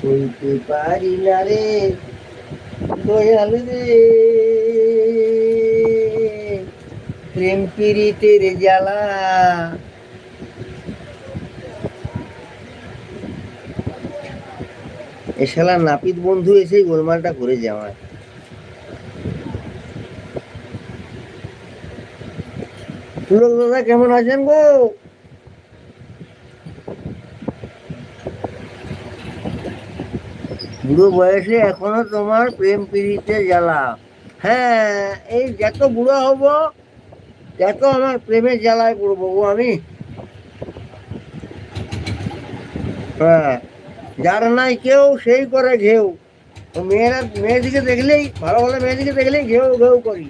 সইতে পারি না রে দয়াল রে, প্রেম পীড়িতের জ্বালা। এ শালা নাপিত বন্ধু এসেই গোলমালটা করে যাওয়ায়। পুলক দাদা কেমন আছেন গো? বুড়ো বয়সে এখনো তোমার প্রেম পীড়িতে জ্বালা। হ্যাঁ, এই যত বুড়ো হব তত আমার প্রেমের জ্বালায় পড়বো গো আমি। হ্যাঁ, যার নাই কেউ সেই করে ঘেউ। মেয়েরা মেয়েদিকে দেখলেই, ভালো ভালো মেয়েদিকে দেখলেই ঘেউ ঘেউ করি।